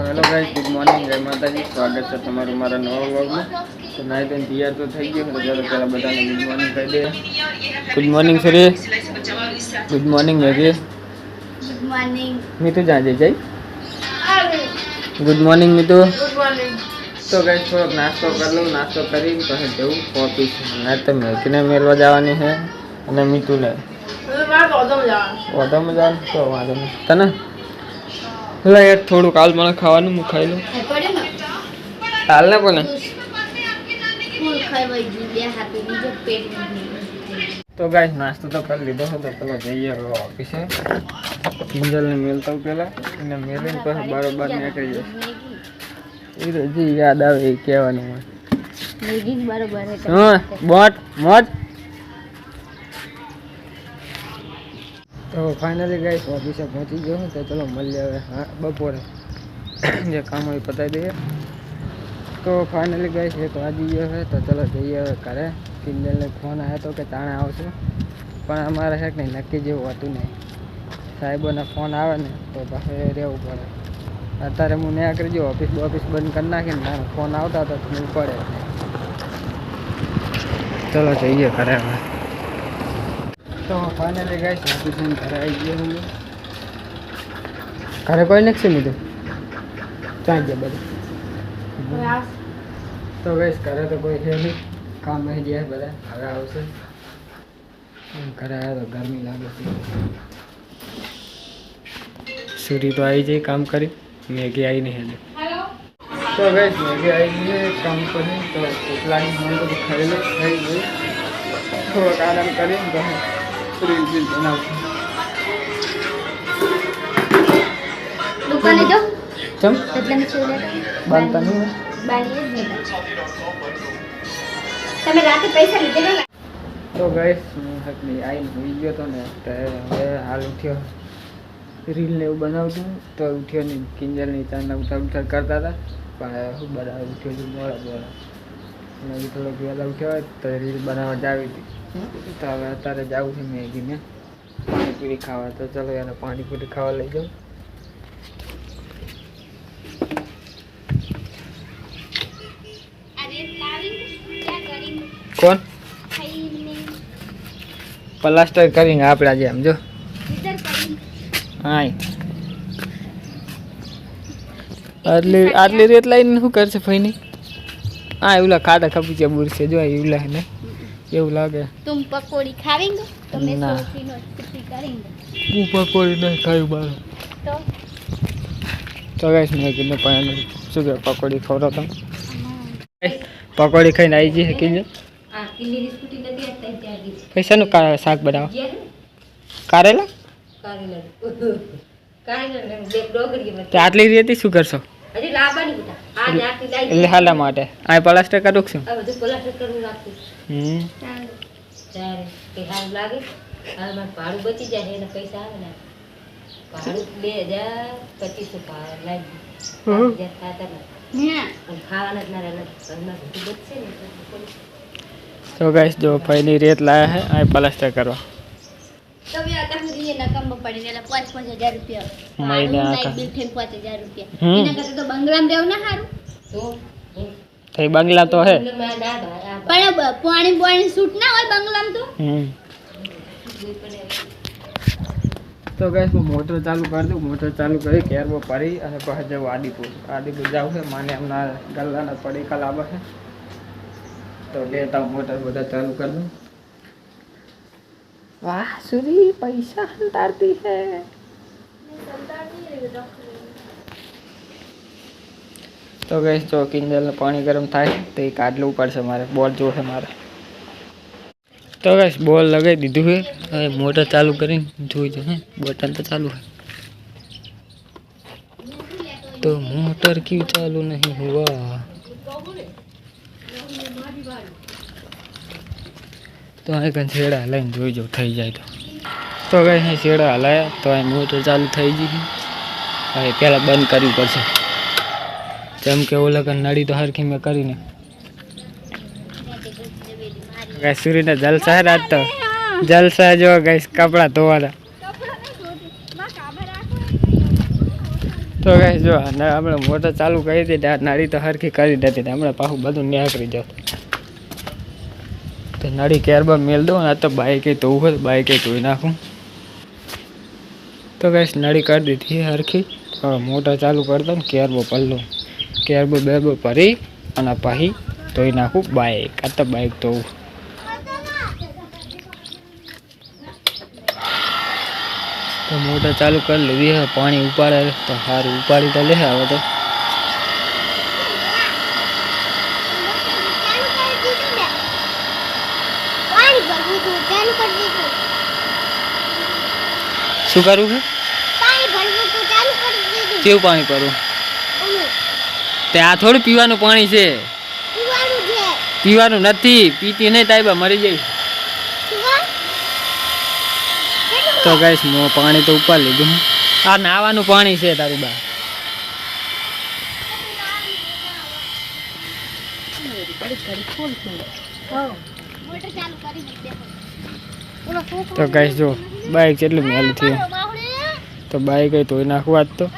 Hello guys, good morning, जय माता दी। स्वागत है तुम्हारा हमारा नवा व्लॉग में। तो नाई तो तैयार तो થઈ ગયો તો ચલો પહેલા બધાને ગુડ મોર્નિંગ કહી દે। ગુડ મોર્નિંગ સરે, ગુડ મોર્નિંગ મેઘે, गुड मॉर्निंग મીતુ જા જઈ good morning Mitu. Good morning. તો ગાઈસ થોડોક નાસ્તો કરી લઉં, નાસ્તો કરી પછી જવું ઓફિસ। ના તો મેઘને મેળવા જવાની છે અને મીતુને ઓઢામાં જવાનું તો વાંધો નહીં તને લા યાર થોડું કાલ મને ખાવાનું હું ખાઈ લઉં પડે ને હાલ ને પણ ફૂલ ખાઈ ગઈ બે હાથે બીજો પેટ તો ગાઈસ નાસ્તો તો કરી લીધો છે તો પેલા જઈએ ઓફિસે કિંજલને મેલતા પેલા એને મેલીને પછી બરોબર નીકળી જશે એ હજી યાદ આવે એ કહેવાનું હોય મેગી બરોબર છે હા બોટ મોજ। તો ફાઇનલી ગાઈસ ઓફિસે પહોંચી ગયો હું તો ચલો મળીએ હવે હા બપોરે જે કામ હોય પતાવી દઈએ। તો ફાઇનલી ગાઈસ એ તો આવી ગયો છે તો ચલો જઈએ હવે ઘરે। કિંજલને ફોન આવ્યો હતો કે તાણે આવશે પણ અમારે છે કે નહીં નક્કી જેવું હતું નહીં। સાહેબોના ફોન આવે ને તો પછી રહેવું પડે। અત્યારે હું ન્યા કરી જો ઓફિસ બંધ કરી નાખીને તારે ફોન આવતા હતા તો હું પડે। ચલો જઈએ ઘરે હવે। તો ફાઇનલી ગાઈસ ઓફિસ ઘરે આવી ગયો હું। ઘરે કોઈ નથી મીધું ચાલ ગયા બધું। તો ગાઈસ ઘરે તો કોઈ છે નહીં, કામ આવી ગયા બધા હવે આવશે। ઘરે આવ્યા તો ગરમી લાગે છે। सूरी तो आई जाए काम करी, मैगी आई नहीं है। तो गाइस मैगी आई है काम करी तो इतना ही मन तो खाई ले खाई गई थोड़ा आराम करें तो रील बिल बनाओ दुकाने जो चम એટલે મે છોડે बांधता नहीं है બાની જ નહીં તમે રાતે પૈસા લીધેલા तो गाइस हकली आई हुई गयो तो ने હવે હાલ ઉઠ્યો રીલ ને એવું બનાવતું તો ઉઠ્યો નહીં। કિંજલની ચાંદા ઉતાર કરતા હતા પણ હું બધા ઉઠ્યો છું મોડા અને હજી થોડોક વહેલા ઉઠ્યો હોય તો રીલ બનાવવા જાવી હતી તો હવે અત્યારે જવું છે મેગીને પાણીપુરી ખાવા। તો ચલો એને પાણીપુરી ખાવા લઈ જાઉં। કોણ પ્લાસ્ટર કરીને આપણા જેમ જો હા આટલી રેત લઈને શું કરશે ફઈની? હા એવું ખાટા ખપી છે બુરશે જો એવું ને એવું લાગે। तुम पकोड़ी खावेंगे तो मैं ना। सोच रही हूँ छुट्टी करेंगे હું પકોડી નહીં ખાયું બાર तो તો ગાઈસ મેં કીધું પણ શું કે પકોડી ખવડાવતો પકોડી ખાઈને આવી જઈએ કિંજલ। આ કિલ્લીની સ્કૂટી નથી આતા ત્યાં ગઈ પૈસાનું શાક બનાવો જે કારેલા કારેલા કારેલા બે ડોગરી માં તો આટલી રેતી શું કરશો? હજી લાવવાની બેટા આ જાતી લાઈ એટલે હાલા માટે આ પ્લાસ્ટર કરું છું। આ બધું પ્લાસ્ટર કરવું રાખીશ ત્યારે કે હાલ લાગે હાલ મારું ભાડું બચી જાય એના પૈસા આવે ને ભાડું 2200 લાગી ખાવાના જ ના રહે ઘરમાં બધું બચશે ને તો ગાઈસ જો ફઈની રેત લાયા હે આ પ્લાસ્ટર કરવા તો મે आता हूं ये नकम पड़ी ने 5-5000 रुपया મહિને लाइट આખા बिल थे 5000 रुपया एना करते तो बंगलाम देव ना हारू तो થઈ બંગલા તો હે પણ પાણી શૂટ ના હોય બંગલામ તો તો ગાઈસ હું મોટર ચાલુ કરી દઉં। મોટર ચાલુ કરી કેરમાં પડી અને પછી જવું આદિપુર જાવ છે માને એમના ગલ્લાના પડીકા લાવે છે તો લેતા મોટર બધા ચાલુ કરી દઉં। વાહ સુરી પૈસા હંતારતી હે તો ગાઈસ જો કિંજલને પાણી ગરમ થાય તો એ કાઢવું પડશે મારે બોલ જોશે મારે। તો ગાઈસ બોલ લગાવી દીધું છે હવે મોટર ચાલુ કરીને જોઈ જો હે બટન તો ચાલુ है तो मोटर क्यों चालू नहीं हुआ? तो અહીં કંઈ છેડા હલાવીને જોઈ જો થઈ જાય તો ગાઈસ અહીં છેડા હલાયા તો અહીં મોટર ચાલુ થઈ ગઈ। હવે પહેલાં બંધ કરવી પડશે જેમ કે ઓલા કે નળી તો હરખી મેં કરીને ગાઈસ સૂરીને જલસા રાત તો જલસા જો ગાઈસ કપડાં ધોવાના તો ગાઈસ જો આપણે મોટર ચાલુ કરી હતી નળી તો હરખી કરી દીધી હમણાં પાછું બધું નીકળી જતું તો નળી કેરબા મેલ દો ને તો બાઈકે ધોવું હોય બાઈકે ધોઈ નાખું તો ગાઈસ નળી કરી દીધી હરખી મોટર ચાલુ કરી દો ને કેરબો પલ્લો કેરબો બેરબો ભરી અને પાછી ધોઈ નાખું બાઈક આ તો બાઈક ધોવું તો મોટર ચાલુ કરી લીધી હવે પાણી ઉપાડે તો સારું ઉપાડી તો લે હવે તો શું કરવું છે કેવું પાણી ભરવું ત્યાં થોડું પીવાનું પાણી છે પીવાનું નથી પીતી નહીં તાઈબા મરી જાય તો ગાઈસ મો પાણી તો ઉપર લીધું આ નાવાનું પાણી છે તારું બા તો ગાઈસ જો બાઈક કેટલું મેલું થયું તો બાઈક ધોઈ નાખવું આજ તો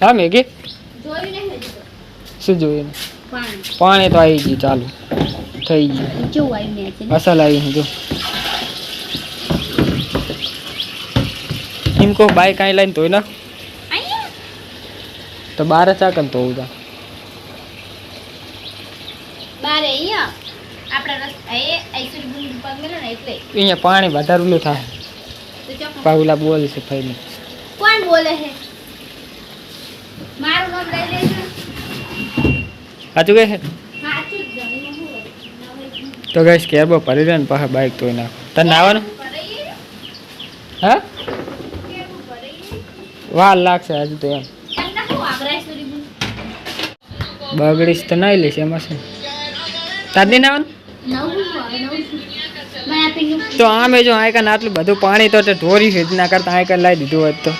હા મેગી શું જોયું પાણી તો આવી ગયું ચાલુ થઈ ગયું અસલ આવી જો એમ કહો બાઈક અહીં લઈને ધોઈ નાખ તો બાર ચાકન તો ઉદા અહીંયા પાણી વધારેલું થાય પાવલા બોલ છે ફઈને કોણ બોલે છે મારું નામ લઈ લેજો સાચું કહે છે સાચું જ તો ગાઈસ કેરબો ભરી દે ને પાછા બાઈક ધોઈ નાખો તને નાવાનું હા વાર લાગશે હજુ તો એમ બગડીશ તો નહીં લઈશ એમાં છે તાદી નાવાનું તો આમે જો આયકન આટલું બધું પાણી તો ઢોરી છે ના કરતા આયકન લાવી દીધું હોત તો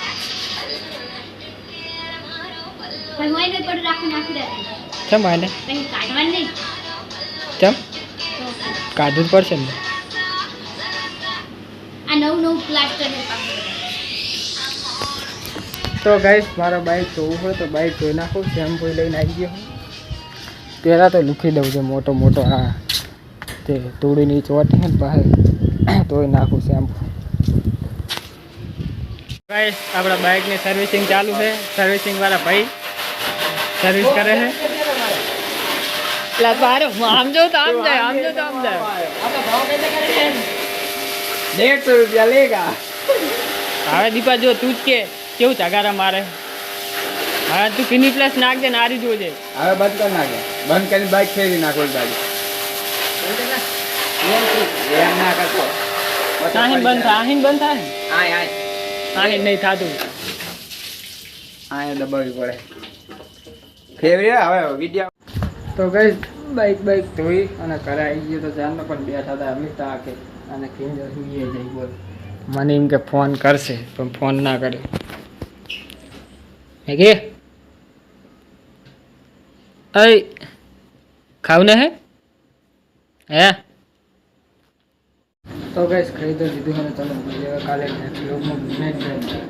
કેમ આને કેમ કાઢવું જ પડશે ને તો ગાઈસ મારા બાઈક ધોવું હોય તો બાઈક ધોઈ નાખું શેમ્પુ લઈને આવી ગયો પહેલાં તો લૂખી દઉં છે મોટો મોટો હા તે તોડીની ચોટી ને પાસે ધોઈ નાખું શેમ્પુ ગાઈસ આપણા બાઈકની સર્વિસિંગ ચાલુ છે સર્વિસિંગ વાળા ભાઈ સર્વિસ કરે છે આમ જો તો આમ જાય આમ જો તો આમ જાય 150 રૂપિયા લેગા હવે દીપા જો તું જ કે કેવું ચગારા મારે હવે તું કિની પ્લસ નાખજે ને આરી જોજે હવે બંધ કરી નાખે બંધ કરીને બાઈક ફેરી નાખો બાજુ એમ ના કરતો આહીન બંધ થાય આહીન નહીં થાતું આયા દબાવવી પડે ફેવરે હવે વિડિયો તો ગઈ બાઈક ધોઈ અને ઘરે આવી ગયો તો જાનનો પણ બેઠા હતા અમિત આકે અને કિંજર સુઈએ જઈ બોલ મને એમ કે ફોન કરશે પણ ફોન ના કર્યો હે કે અય ખાવ ને હે તો ગાઈસ ખરીદો દીધું મને ચલો કાલે નેક્સ્ટ વ્લોગમાં